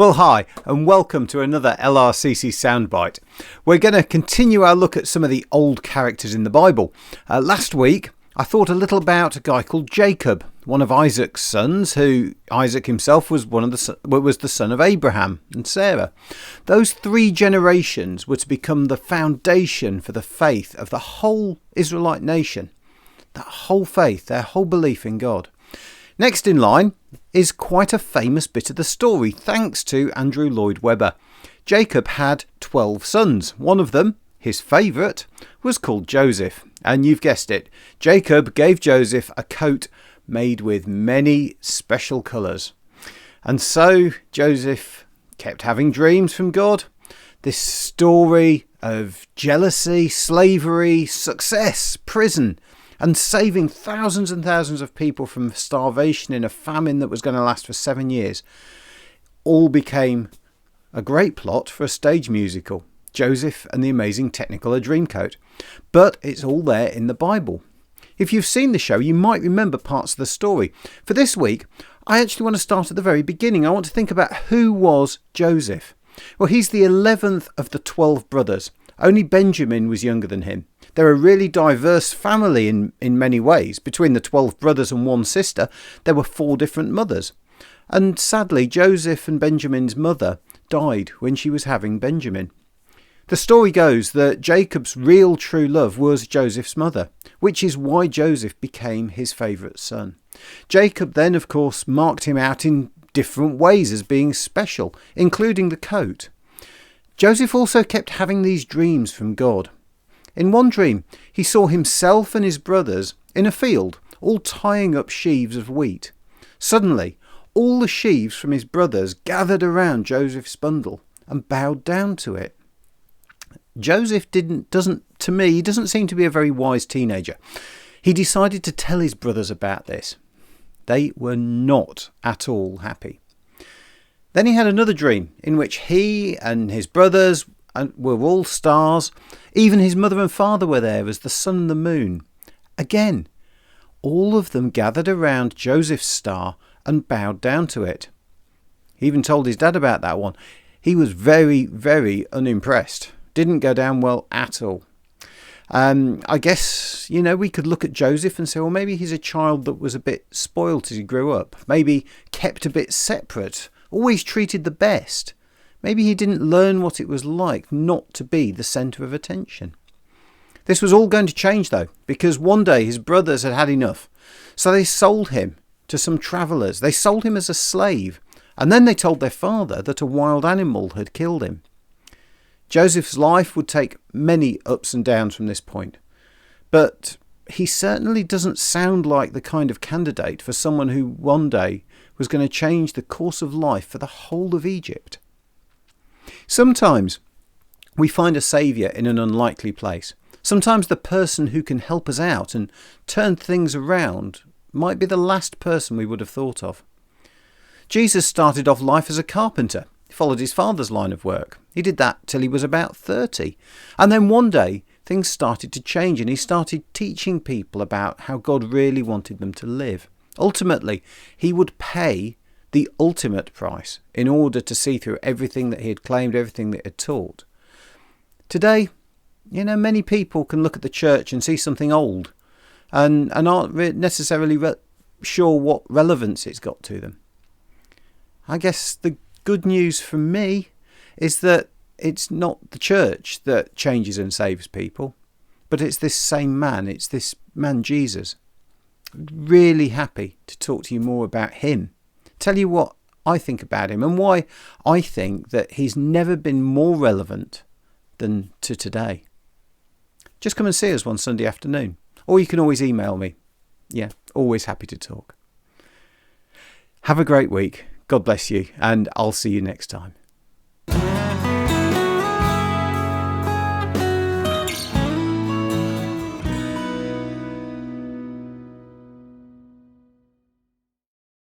Well, hi, and welcome to another LRCC Soundbite. We're going to continue our look at some of the old characters in the Bible. Last week, I thought a little about a guy called Jacob, one of Isaac's sons, who Isaac himself was the son of Abraham and Sarah. Those three generations were to become the foundation for the faith of the whole Israelite nation. That whole faith, their whole belief in God. Next in line is quite a famous bit of the story, thanks to Andrew Lloyd Webber. Jacob had 12 sons. One of them, his favourite, was called Joseph. And you've guessed it, Jacob gave Joseph a coat made with many special colours. And so Joseph kept having dreams from God. This story of jealousy, slavery, success, prison, and saving thousands and thousands of people from starvation in a famine that was going to last for 7 years, all became a great plot for a stage musical, Joseph and the Amazing Technicolor Dreamcoat. But it's all there in the Bible. If you've seen the show, you might remember parts of the story. For this week, I actually want to start at the very beginning. I want to think about who was Joseph. Well, he's the 11th of the 12 brothers. Only Benjamin was younger than him. They're a really diverse family in many ways. Between the 12 brothers and one sister, there were 4 different mothers. And sadly, Joseph and Benjamin's mother died when she was having Benjamin. The story goes that Jacob's real true love was Joseph's mother, which is why Joseph became his favourite son. Jacob then, of course, marked him out in different ways as being special, including the coat. Joseph also kept having these dreams from God. In one dream, he saw himself and his brothers in a field, all tying up sheaves of wheat. Suddenly, all the sheaves from his brothers gathered around Joseph's bundle and bowed down to it. Joseph doesn't seem to be a very wise teenager. He decided to tell his brothers about this. They were not at all happy. Then he had another dream in which he and his brothers were all stars. Even his mother and father were there as the sun and the moon. Again, all of them gathered around Joseph's star and bowed down to it. He even told his dad about that one. He was very, very unimpressed. Didn't go down well at all. I guess, we could look at Joseph and say, well, maybe he's a child that was a bit spoilt as he grew up. Maybe kept a bit separate. Always treated the best. Maybe he didn't learn what it was like not to be the centre of attention. This was all going to change, though, because one day his brothers had had enough. So they sold him to some travellers. They sold him as a slave. And then they told their father that a wild animal had killed him. Joseph's life would take many ups and downs from this point. But he certainly doesn't sound like the kind of candidate for someone who one day was going to change the course of life for the whole of Egypt. Sometimes we find a saviour in an unlikely place. Sometimes the person who can help us out and turn things around might be the last person we would have thought of. Jesus started off life as a carpenter. He followed his father's line of work. He did that till he was about 30. And then one day things started to change and he started teaching people about how God really wanted them to live. Ultimately, he would pay the ultimate price in order to see through everything that he had claimed, everything that he had taught. Today, many people can look at the church and see something old and aren't necessarily sure what relevance it's got to them. I guess the good news for me is that it's not the church that changes and saves people, but it's this same man, it's this man Jesus. Really happy to talk to you more about him. Tell you what I think about him and why I think that he's never been more relevant than to today. Just come and see us one Sunday afternoon, or you can always email me. Yeah, always happy to talk. Have a great week. God bless you, and I'll see you next time.